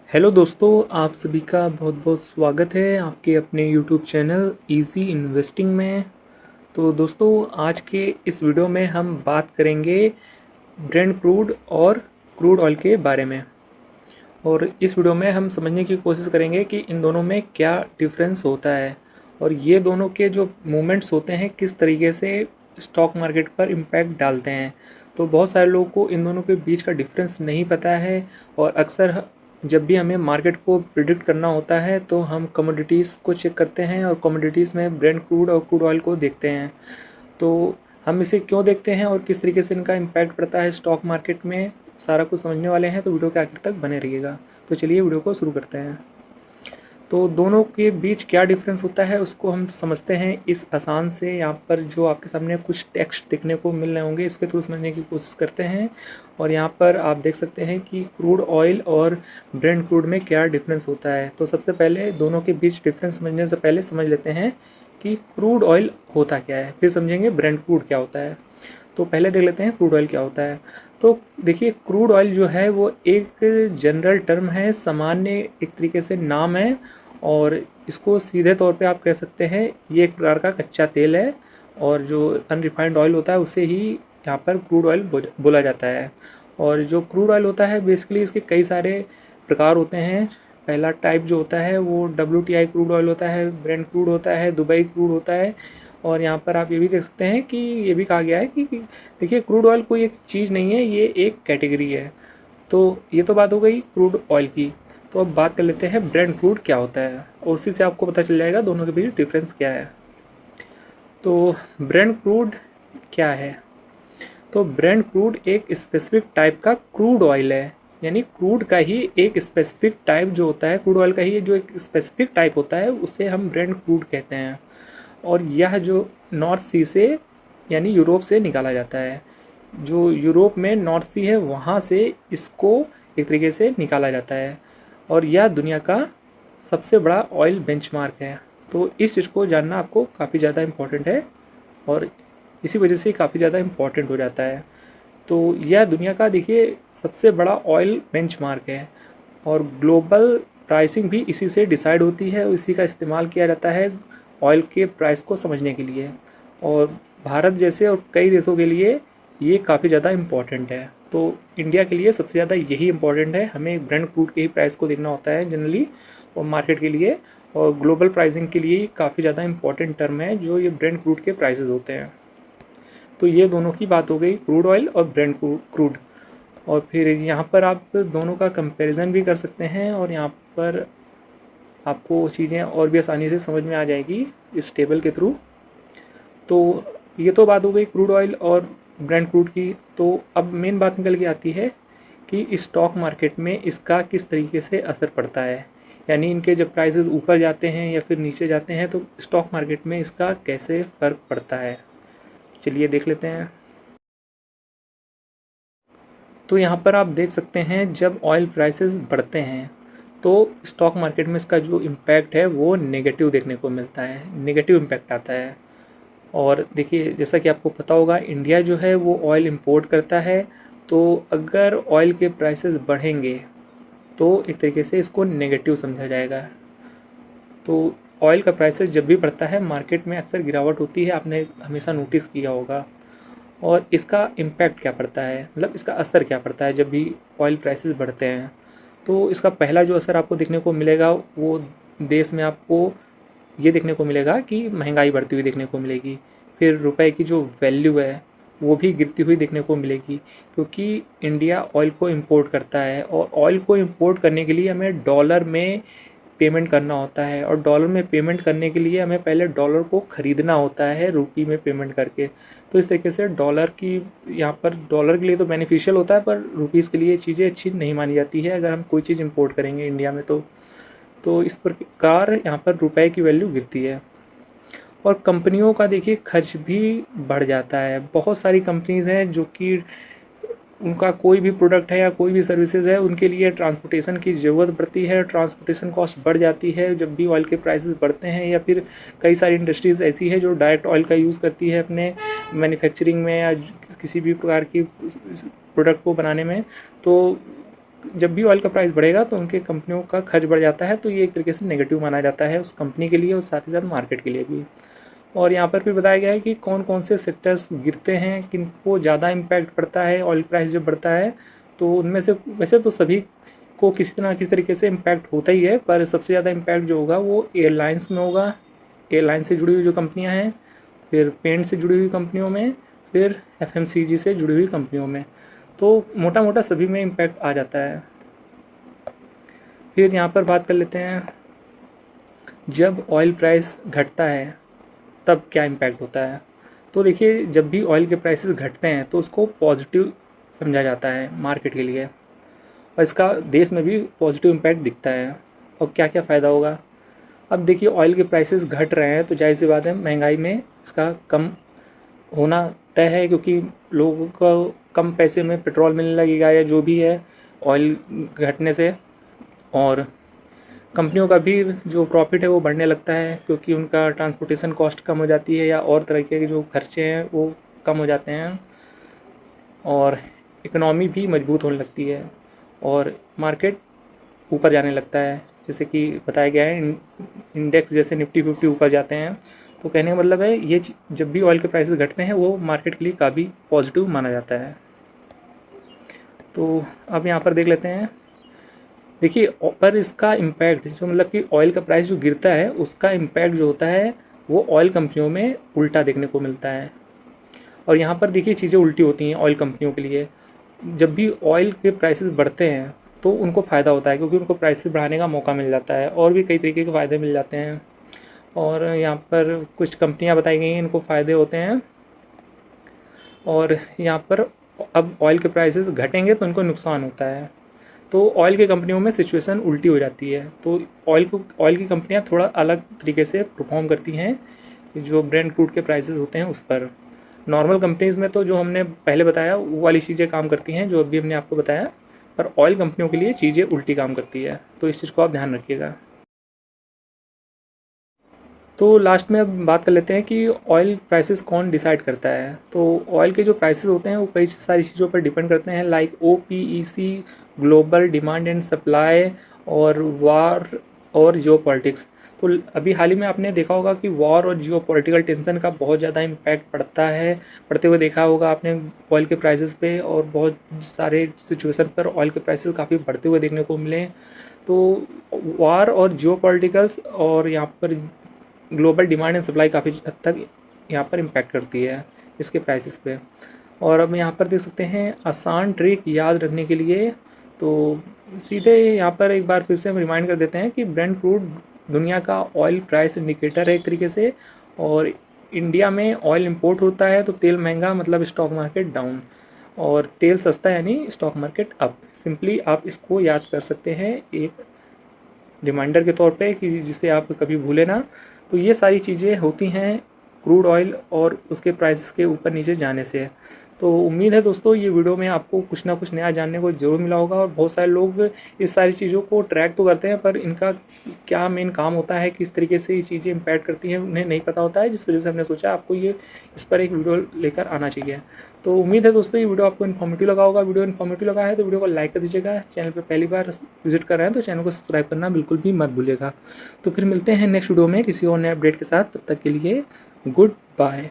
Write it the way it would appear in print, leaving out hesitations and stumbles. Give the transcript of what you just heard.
Hello दोस्तों, आप सभी का बहुत बहुत स्वागत है आपके अपने यूट्यूब चैनल इजी इन्वेस्टिंग में। तो दोस्तों, आज के इस वीडियो में हम बात करेंगे ब्रेंट क्रूड और क्रूड ऑयल के बारे में। और इस वीडियो में हम समझने की कोशिश करेंगे कि इन दोनों में क्या डिफरेंस होता है और ये दोनों के जो मूवमेंट्स होते हैं किस तरीके से स्टॉक मार्केट पर इम्पैक्ट डालते हैं। तो बहुत सारे लोगों को इन दोनों के बीच का डिफरेंस नहीं पता है और अक्सर जब भी हमें मार्केट को प्रिडिक्ट करना होता है तो हम कमोडिटीज़ को चेक करते हैं और कमोडिटीज़ में ब्रेंट क्रूड और क्रूड ऑयल को देखते हैं। तो हम इसे क्यों देखते हैं और किस तरीके से इनका इम्पैक्ट पड़ता है स्टॉक मार्केट में, सारा कुछ समझने वाले हैं। तो वीडियो के आखिर तक बने रहिएगा। तो चलिए वीडियो को शुरू करते हैं। तो दोनों के बीच क्या डिफरेंस होता है उसको हम समझते हैं इस आसान से। यहाँ पर जो आपके सामने कुछ टेक्स्ट दिखने को मिल रहे होंगे इसके थ्रू समझने की कोशिश करते हैं। और यहाँ पर आप देख सकते हैं कि क्रूड ऑयल और ब्रेंट क्रूड में क्या डिफरेंस होता है। तो सबसे पहले दोनों के बीच डिफरेंस समझने से पहले समझ लेते हैं कि क्रूड ऑयल होता क्या है, फिर समझेंगे ब्रेंट क्रूड क्या होता है। तो पहले देख लेते हैं क्रूड ऑयल क्या होता है। तो देखिए, क्रूड ऑयल जो है वो एक जनरल टर्म है, सामान्य एक तरीके से नाम है। और इसको सीधे तौर पे आप कह सकते हैं ये एक प्रकार का कच्चा तेल है और जो अनरिफाइंड ऑयल होता है उसे ही यहाँ पर क्रूड ऑयल बोला जाता है। और जो क्रूड ऑयल होता है बेसिकली इसके कई सारे प्रकार होते हैं। पहला टाइप जो होता है वो WTI क्रूड ऑयल होता है, ब्रेंट क्रूड होता है, दुबई क्रूड होता है। और यहाँ पर आप ये भी देख सकते हैं कि ये भी कहा गया है कि देखिए, क्रूड ऑयल कोई एक चीज़ नहीं है, ये एक कैटेगरी है। तो ये तो बात हो गई क्रूड ऑयल की। तो अब बात कर लेते हैं ब्रेंट क्रूड क्या होता है और उसी से आपको पता चल जाएगा दोनों के बीच डिफरेंस क्या है। तो ब्रेंट क्रूड क्या है? तो ब्रेंट क्रूड एक स्पेसिफिक टाइप का क्रूड ऑयल है, यानी क्रूड का ही एक स्पेसिफिक टाइप जो होता है, क्रूड ऑयल का ही जो एक स्पेसिफिक टाइप होता है उसे हम ब्रेंट क्रूड कहते हैं। और यह जो नॉर्थ सी से यानी यूरोप से निकाला जाता है, जो यूरोप में नॉर्थ सी है वहाँ से इसको एक तरीके से निकाला जाता है। और यह दुनिया का सबसे बड़ा ऑयल बेंचमार्क है। तो इस चीज़ को जानना आपको काफ़ी ज़्यादा इम्पोर्टेंट है और इसी वजह से काफ़ी ज़्यादा इम्पोर्टेंट हो जाता है। तो यह दुनिया का देखिए सबसे बड़ा ऑयल बेंचमार्क है और ग्लोबल प्राइसिंग भी इसी से डिसाइड होती है और इसी का इस्तेमाल किया जाता है ऑयल के प्राइस को समझने के लिए। और भारत जैसे और कई देशों के लिए ये काफ़ी ज़्यादा इम्पॉर्टेंट है। तो इंडिया के लिए सबसे ज़्यादा यही इम्पॉर्टेंट है, हमें ब्रेंट क्रूड के ही प्राइस को देखना होता है जनरली और मार्केट के लिए। और ग्लोबल प्राइसिंग के लिए काफ़ी ज़्यादा इम्पॉर्टेंट टर्म है जो ये ब्रेंट क्रूड के प्राइसेस होते हैं। तो ये दोनों की बात हो गई, क्रूड ऑयल और ब्रेंट क्रूड। और फिर यहाँ पर आप दोनों का कंपैरिजन भी कर सकते हैं और यहाँ पर आपको चीज़ें और भी आसानी से समझ में आ जाएगी इस टेबल के थ्रू। तो ये तो बात हो गई क्रूड ऑयल और ब्रेंट क्रूड की। तो अब मेन बात निकल के आती है कि स्टॉक मार्केट में इसका किस तरीके से असर पड़ता है, यानी इनके जब प्राइसेस ऊपर जाते हैं या फिर नीचे जाते हैं तो स्टॉक मार्केट में इसका कैसे फ़र्क पड़ता है। चलिए देख लेते हैं। तो यहाँ पर आप देख सकते हैं जब ऑयल प्राइसेस बढ़ते हैं तो स्टॉक मार्केट में इसका जो इम्पैक्ट है वो नेगेटिव देखने को मिलता है, नेगेटिव इम्पैक्ट आता है। और देखिए, जैसा कि आपको पता होगा इंडिया जो है वो ऑयल इंपोर्ट करता है। तो अगर ऑयल के प्राइसेस बढ़ेंगे तो एक तरीके से इसको नेगेटिव समझा जाएगा। तो ऑयल का प्राइसेस जब भी बढ़ता है मार्केट में अक्सर गिरावट होती है, आपने हमेशा नोटिस किया होगा। और इसका इम्पैक्ट क्या पड़ता है, मतलब इसका असर क्या पड़ता है जब भी ऑयल प्राइसेस बढ़ते हैं। तो इसका पहला जो असर आपको देखने को मिलेगा वो देश में आपको ये देखने को मिलेगा कि महंगाई बढ़ती हुई देखने को मिलेगी। फिर रुपए की जो वैल्यू है वो भी गिरती हुई देखने को मिलेगी, क्योंकि इंडिया ऑयल को इंपोर्ट करता है और ऑयल को इंपोर्ट करने के लिए हमें डॉलर में पेमेंट करना होता है और डॉलर में पेमेंट करने के लिए हमें पहले डॉलर को ख़रीदना होता है रुपये में पेमेंट करके। तो इस तरीके से डॉलर की यहाँ पर डॉलर के लिए तो बेनिफिशियल होता है पर रुपीज़ के लिए चीज़ें अच्छी नहीं मानी जाती है अगर हम कोई चीज़ इंपोर्ट करेंगे इंडिया में। तो इस प्रकार यहाँ पर रुपए की वैल्यू गिरती है और कंपनियों का देखिए खर्च भी बढ़ जाता है। बहुत सारी कंपनीज़ हैं जो कि उनका कोई भी प्रोडक्ट है या कोई भी सर्विसेज है उनके लिए ट्रांसपोर्टेशन की ज़रूरत पड़ती है, ट्रांसपोर्टेशन कॉस्ट बढ़ जाती है जब भी ऑयल के प्राइसेस बढ़ते हैं। या फिर कई सारी इंडस्ट्रीज़ ऐसी है जो डायरेक्ट ऑयल का यूज़ करती है अपने मैन्युफैक्चरिंग में या किसी भी प्रकार की प्रोडक्ट को बनाने में। तो जब भी ऑयल का प्राइस बढ़ेगा तो उनके कंपनियों का खर्च बढ़ जाता है, तो ये एक तरीके से नेगेटिव माना जाता है उस कंपनी के लिए और साथ ही साथ मार्केट के लिए भी। और यहाँ पर भी बताया गया है कि कौन कौन से सेक्टर्स गिरते हैं, किनको ज़्यादा इम्पैक्ट पड़ता है ऑयल प्राइस जब बढ़ता है। तो उनमें से वैसे तो सभी को किसी ना किसी तरीके से इम्पैक्ट होता ही है, पर सबसे ज़्यादा इम्पैक्ट जो होगा वो एयरलाइंस में होगा। एयरलाइन से जुड़ी हुई जो कंपनियां हैं, फिर पेंट से जुड़ी हुई कंपनियों में, फिर एफएमसीजी से जुड़ी हुई कंपनियों में। तो मोटा मोटा सभी में इम्पैक्ट आ जाता है। फिर यहाँ पर बात कर लेते हैं, जब ऑयल प्राइस घटता है तब क्या इम्पैक्ट होता है। तो देखिए, जब भी ऑयल के प्राइसेस घटते हैं तो उसको पॉजिटिव समझा जाता है मार्केट के लिए, और इसका देश में भी पॉजिटिव इम्पैक्ट दिखता है। और क्या क्या फ़ायदा होगा। अब देखिए, ऑयल के प्राइसेस घट रहे हैं तो जाहिर सी बात है महंगाई में इसका कम होना तय है, क्योंकि लोगों को कम पैसे में पेट्रोल मिलने लगेगा या जो भी है ऑयल घटने से। और कंपनियों का भी जो प्रॉफिट है वो बढ़ने लगता है, क्योंकि उनका ट्रांसपोर्टेशन कॉस्ट कम हो जाती है या और तरह के जो खर्चे हैं वो कम हो जाते हैं, और इकोनॉमी भी मजबूत होने लगती है और मार्केट ऊपर जाने लगता है। जैसे कि बताया गया है, इंडेक्स जैसे निफ्टी 50 ऊपर जाते हैं। तो कहने का मतलब है ये जब भी ऑयल के प्राइसेस घटते हैं वो मार्केट के लिए काफ़ी पॉजिटिव माना जाता है। तो अब यहाँ पर देख लेते हैं, देखिए पर इसका इम्पैक्ट जो मतलब कि ऑयल का प्राइस जो गिरता है उसका इम्पैक्ट जो होता है वो ऑयल कंपनियों में उल्टा देखने को मिलता है। और यहाँ पर देखिए चीज़ें उल्टी होती हैं ऑयल कंपनियों के लिए। जब भी ऑयल के प्राइसेस बढ़ते हैं तो उनको फ़ायदा होता है, क्योंकि उनको प्राइसेस बढ़ाने का मौका मिल जाता है और भी कई तरीके के फ़ायदे मिल जाते हैं। और यहाँ पर कुछ कंपनियाँ बताई गई हैं, इनको फ़ायदे होते हैं। और यहाँ पर अब ऑयल के प्राइसेस घटेंगे तो इनको नुकसान होता है। तो ऑयल की कंपनियों में सिचुएशन उल्टी हो जाती है। तो ऑयल की कंपनियां थोड़ा अलग तरीके से परफॉर्म करती हैं जो ब्रेंट क्रूड के प्राइसेस होते हैं उस पर। नॉर्मल कंपनीज़ में तो जो हमने पहले बताया वो वाली चीज़ें काम करती हैं जो अभी हमने आपको बताया, पर ऑयल कंपनियों के लिए चीज़ें उल्टी काम करती है, तो इस चीज़ को आप ध्यान रखिएगा। तो लास्ट में अब बात कर लेते हैं कि ऑयल प्राइसेस कौन डिसाइड करता है। तो ऑयल के जो प्राइसेस होते हैं वो कई सारी चीज़ों पर डिपेंड करते हैं, like OPEC, global demand and supply, और वार और जियो पॉलिटिक्स। तो अभी हाल ही में आपने देखा होगा कि वॉर और जियो पॉलिटिकल टेंशन का बहुत ज़्यादा इम्पैक्ट पड़ते हुए देखा होगा आपने ऑयल के प्राइसेस पे, और बहुत सारे सिचुएशन पर ऑयल के प्राइसेस काफ़ी बढ़ते हुए देखने को मिले। तो वार और जियो पॉलिटिकल्स और यहाँ पर ग्लोबल डिमांड एंड सप्लाई काफ़ी हद तक यहाँ पर इम्पैक्ट करती है इसके प्राइसेस पे। और अब यहाँ पर देख सकते हैं आसान ट्रिक याद रखने के लिए, तो सीधे यहाँ पर एक बार फिर से हम रिमाइंड कर देते हैं कि ब्रेंट क्रूड दुनिया का ऑयल प्राइस इंडिकेटर है एक तरीके से। और इंडिया में ऑयल इंपोर्ट होता है तो तेल महंगा मतलब स्टॉक मार्केट डाउन, और तेल सस्ता यानी स्टॉक मार्केट अप। सिंपली आप इसको याद कर सकते हैं एक रिमाइंडर के तौर पे कि जिसे आप कभी भूले ना। तो ये सारी चीज़ें होती हैं क्रूड ऑयल और उसके प्राइस के ऊपर नीचे जाने से। तो उम्मीद है दोस्तों ये वीडियो में आपको कुछ ना कुछ नया जानने को ज़रूर मिला होगा। और बहुत सारे लोग इस सारी चीज़ों को ट्रैक तो करते हैं, पर इनका क्या मेन काम होता है, किस तरीके से ये चीज़ें इम्पैक्ट करती हैं, उन्हें नहीं पता होता है, जिस वजह से हमने सोचा आपको ये इस पर एक वीडियो लेकर आना चाहिए। तो उम्मीद है दोस्तों ये वीडियो आपको इन्फॉर्मेटिव लगा होगा। वीडियो इन्फॉर्मेटिव लगा है तो वीडियो को लाइक कर दीजिएगा। चैनल पर पहली बार विजिट कर रहे हैं तो चैनल को सब्सक्राइब करना बिल्कुल भी मत भूलिएगा। तो फिर मिलते हैं नेक्स्ट वीडियो में किसी और नए अपडेट के साथ। तब तक के लिए गुड बाय।